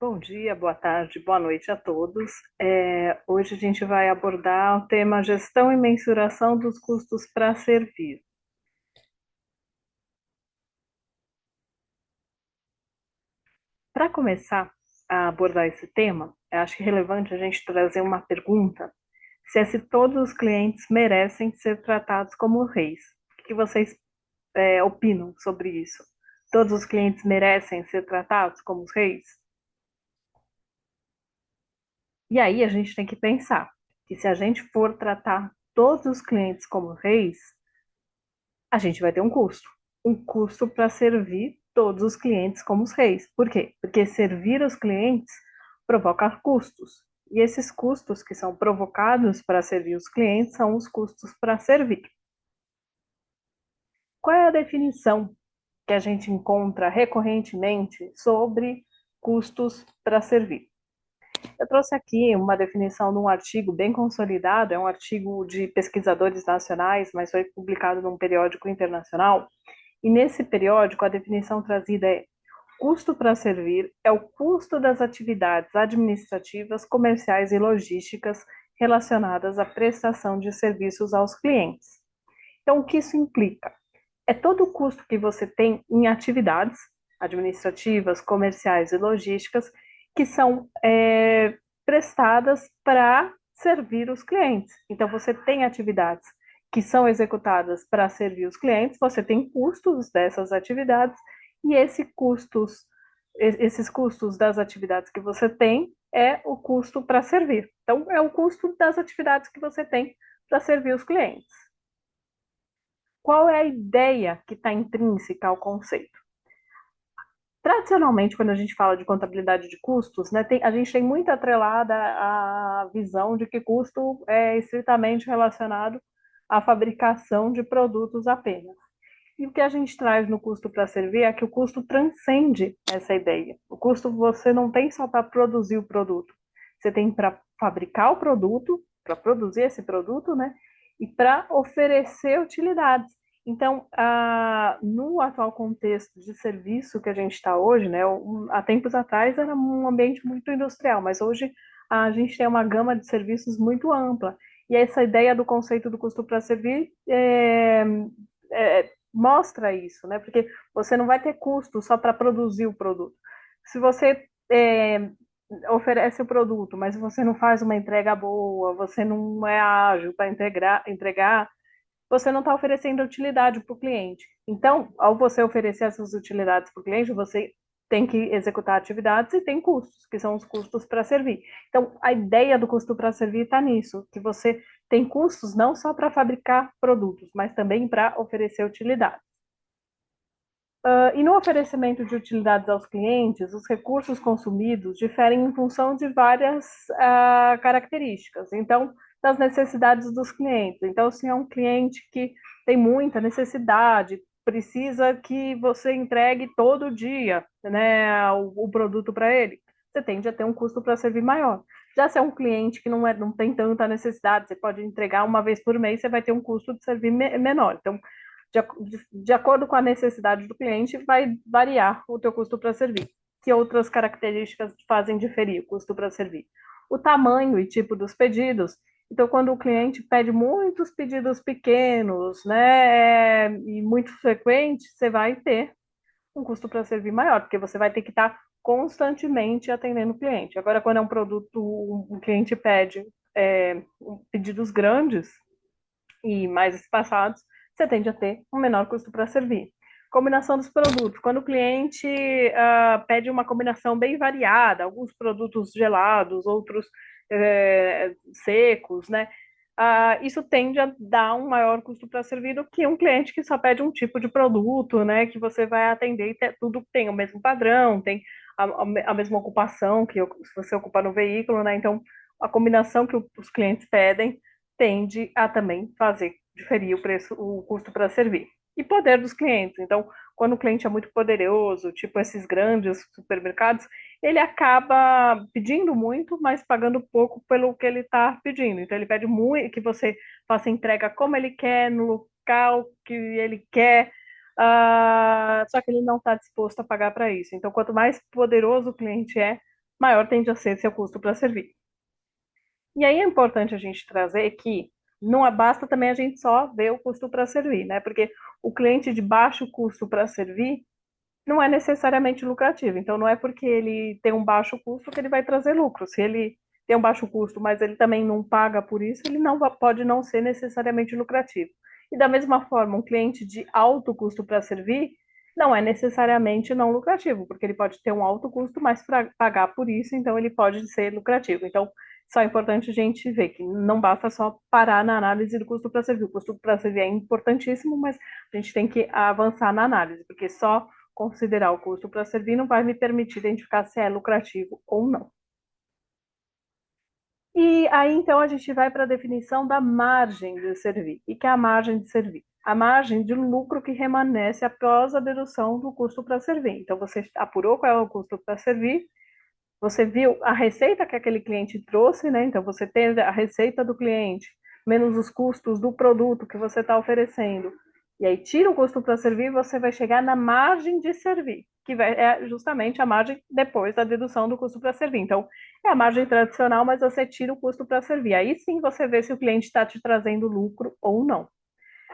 Bom dia, boa tarde, boa noite a todos. Hoje a gente vai abordar o tema gestão e mensuração dos custos para servir. Para começar a abordar esse tema, eu acho que é relevante a gente trazer uma pergunta, se todos os clientes merecem ser tratados como reis. O que vocês opinam sobre isso? Todos os clientes merecem ser tratados como os reis? E aí a gente tem que pensar que se a gente for tratar todos os clientes como reis, a gente vai ter um custo para servir todos os clientes como os reis. Por quê? Porque servir os clientes provoca custos. E esses custos que são provocados para servir os clientes são os custos para servir. Qual é a definição que a gente encontra recorrentemente sobre custos para servir? Eu trouxe aqui uma definição de um artigo bem consolidado, é um artigo de pesquisadores nacionais, mas foi publicado num periódico internacional. E nesse periódico, a definição trazida é: custo para servir é o custo das atividades administrativas, comerciais e logísticas relacionadas à prestação de serviços aos clientes. Então, o que isso implica? É todo o custo que você tem em atividades administrativas, comerciais e logísticas que são prestadas para servir os clientes. Então, você tem atividades que são executadas para servir os clientes, você tem custos dessas atividades e esses custos das atividades que você tem é o custo para servir. Então, é o custo das atividades que você tem para servir os clientes. Qual é a ideia que está intrínseca ao conceito? Tradicionalmente, quando a gente fala de contabilidade de custos, né, a gente tem muito atrelada a visão de que custo é estritamente relacionado à fabricação de produtos apenas. E o que a gente traz no custo para servir é que o custo transcende essa ideia. O custo você não tem só para produzir o produto, você tem para fabricar o produto, para produzir esse produto, né? E para oferecer utilidades. Então, no atual contexto de serviço que a gente está hoje, né? Há tempos atrás era um ambiente muito industrial, mas hoje a gente tem uma gama de serviços muito ampla. E essa ideia do conceito do custo para servir mostra isso, né? Porque você não vai ter custo só para produzir o produto. Se você oferece o produto, mas você não faz uma entrega boa, você não é ágil para entregar, você não está oferecendo utilidade para o cliente. Então, ao você oferecer essas utilidades para o cliente, você tem que executar atividades e tem custos, que são os custos para servir. Então, a ideia do custo para servir está nisso, que você tem custos não só para fabricar produtos, mas também para oferecer utilidades. E no oferecimento de utilidades aos clientes, os recursos consumidos diferem em função de várias características. Então, das necessidades dos clientes. Então, se é um cliente que tem muita necessidade, precisa que você entregue todo dia, né, o produto para ele, você tende a ter um custo para servir maior. Já se é um cliente que não tem tanta necessidade, você pode entregar uma vez por mês, você vai ter um custo de servir menor. Então, de acordo com a necessidade do cliente, vai variar o teu custo para servir. Que outras características fazem diferir o custo para servir? O tamanho e tipo dos pedidos. Então, quando o cliente pede muitos pedidos pequenos, né, e muito frequentes, você vai ter um custo para servir maior, porque você vai ter que estar constantemente atendendo o cliente. Agora, quando é um produto, um cliente pede pedidos grandes, e mais espaçados, você tende a ter um menor custo para servir. Combinação dos produtos. Quando o cliente pede uma combinação bem variada, alguns produtos gelados, outros secos, né? Isso tende a dar um maior custo para servir do que um cliente que só pede um tipo de produto, né? Que você vai atender e tudo tem o mesmo padrão, tem a mesma ocupação que você ocupa no veículo, né? Então, a combinação que os clientes pedem tende a também fazer diferir o custo para servir. E poder dos clientes. Então, quando o cliente é muito poderoso, tipo esses grandes supermercados, ele acaba pedindo muito, mas pagando pouco pelo que ele está pedindo. Então, ele pede muito que você faça entrega como ele quer, no local que ele quer, só que ele não está disposto a pagar para isso. Então, quanto mais poderoso o cliente é, maior tende a ser seu custo para servir. E aí é importante a gente trazer que não basta também a gente só ver o custo para servir, né? Porque o cliente de baixo custo para servir não é necessariamente lucrativo. Então, não é porque ele tem um baixo custo que ele vai trazer lucro. Se ele tem um baixo custo, mas ele também não paga por isso, ele não pode não ser necessariamente lucrativo. E da mesma forma, um cliente de alto custo para servir não é necessariamente não lucrativo, porque ele pode ter um alto custo, mas para pagar por isso, então ele pode ser lucrativo. Então, só é importante a gente ver que não basta só parar na análise do custo para servir. O custo para servir é importantíssimo, mas a gente tem que avançar na análise, porque só considerar o custo para servir não vai me permitir identificar se é lucrativo ou não. E aí, então, a gente vai para a definição da margem de servir. E que é a margem de servir? A margem de lucro que remanesce após a dedução do custo para servir. Então, você apurou qual é o custo para servir, você viu a receita que aquele cliente trouxe, né? Então, você teve a receita do cliente, menos os custos do produto que você está oferecendo. E aí, tira o custo para servir, você vai chegar na margem de servir, que é justamente a margem depois da dedução do custo para servir. Então, é a margem tradicional, mas você tira o custo para servir. Aí sim você vê se o cliente está te trazendo lucro ou não.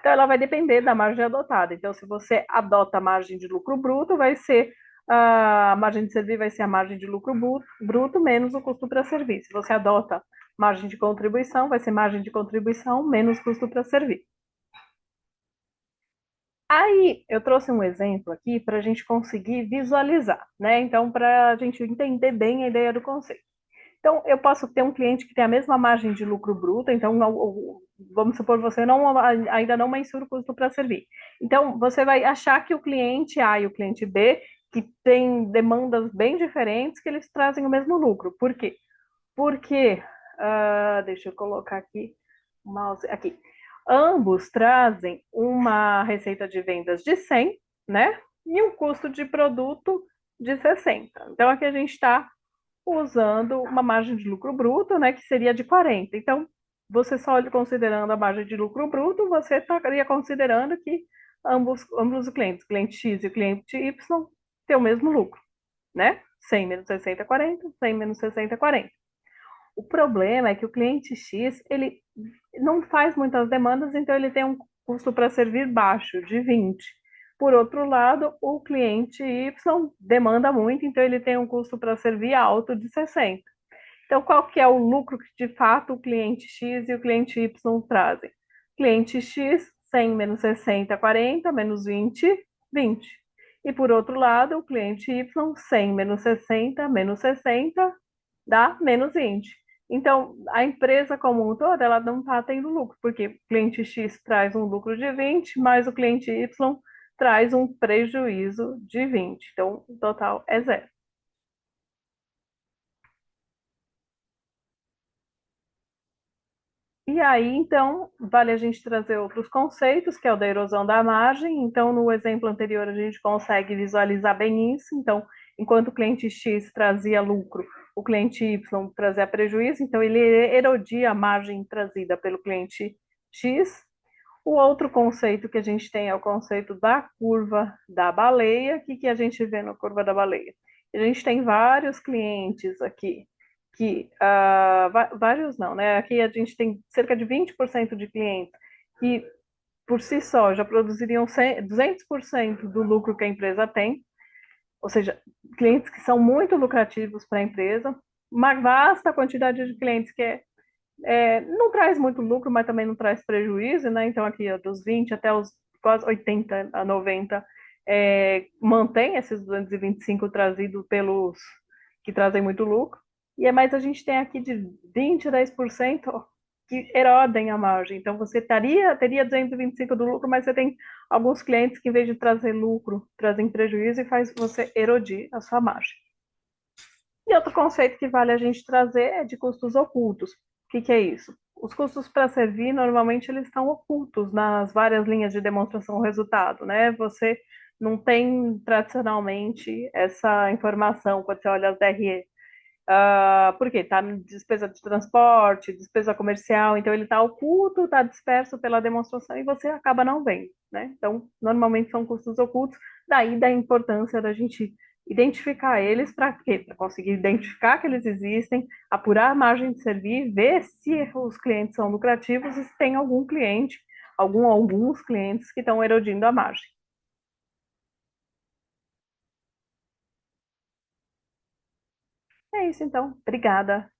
Então, ela vai depender da margem adotada. Então, se você adota a margem de lucro bruto, vai ser a margem de servir vai ser a margem de lucro bruto menos o custo para servir. Se você adota margem de contribuição, vai ser margem de contribuição menos custo para servir. Aí, eu trouxe um exemplo aqui para a gente conseguir visualizar, né? Então, para a gente entender bem a ideia do conceito. Então, eu posso ter um cliente que tem a mesma margem de lucro bruto, então, vamos supor, você ainda não mensura o custo para servir. Então, você vai achar que o cliente A e o cliente B, que têm demandas bem diferentes, que eles trazem o mesmo lucro. Por quê? Porque, deixa eu colocar aqui, o mouse, aqui. Ambos trazem uma receita de vendas de 100, né? E um custo de produto de 60. Então, aqui a gente está usando uma margem de lucro bruto, né, que seria de 40. Então, você só considerando a margem de lucro bruto, você estaria considerando que ambos os clientes, o cliente X e o cliente Y, têm o mesmo lucro, né? 100 menos 60, 40, 100 menos 60, 40. O problema é que o cliente X, ele não faz muitas demandas, então ele tem um custo para servir baixo, de 20. Por outro lado, o cliente Y demanda muito, então ele tem um custo para servir alto de 60. Então, qual que é o lucro que de fato o cliente X e o cliente Y trazem? Cliente X, 100 menos 60, 40, menos 20, 20. E por outro lado, o cliente Y, 100 menos 60, menos 60, dá menos 20. Então, a empresa como um todo, ela não está tendo lucro, porque o cliente X traz um lucro de 20, mas o cliente Y traz um prejuízo de 20. Então, o total é zero. E aí, então, vale a gente trazer outros conceitos, que é o da erosão da margem. Então, no exemplo anterior, a gente consegue visualizar bem isso. Então, enquanto o cliente X trazia lucro, o cliente Y trazia prejuízo, então ele erodia a margem trazida pelo cliente X. O outro conceito que a gente tem é o conceito da curva da baleia. O que, que a gente vê na curva da baleia? A gente tem vários clientes aqui que, vários não, né? Aqui a gente tem cerca de 20% de clientes que, por si só, já produziriam 200% do lucro que a empresa tem, ou seja, clientes que são muito lucrativos para a empresa, uma vasta quantidade de clientes que não traz muito lucro, mas também não traz prejuízo, né? Então, aqui, ó, dos 20 até os quase 80 a 90, mantém esses 225 trazidos pelos que trazem muito lucro. E é mais a gente tem aqui de 20 a 10% ó, que erodem a margem. Então, você teria 225 do lucro, mas você tem alguns clientes que, em vez de trazer lucro, trazem prejuízo e faz você erodir a sua margem. E outro conceito que vale a gente trazer é de custos ocultos. O que, que é isso? Os custos para servir, normalmente, eles estão ocultos nas várias linhas de demonstração do resultado, né? Você não tem, tradicionalmente, essa informação quando você olha as DRE. Por quê? Está despesa de transporte, despesa comercial, então ele está oculto, está disperso pela demonstração e você acaba não vendo, né? Então, normalmente são custos ocultos, daí da importância da gente identificar eles para quê? Para conseguir identificar que eles existem, apurar a margem de servir, ver se os clientes são lucrativos e se tem algum cliente, alguns clientes que estão erodindo a margem. É isso então. Obrigada.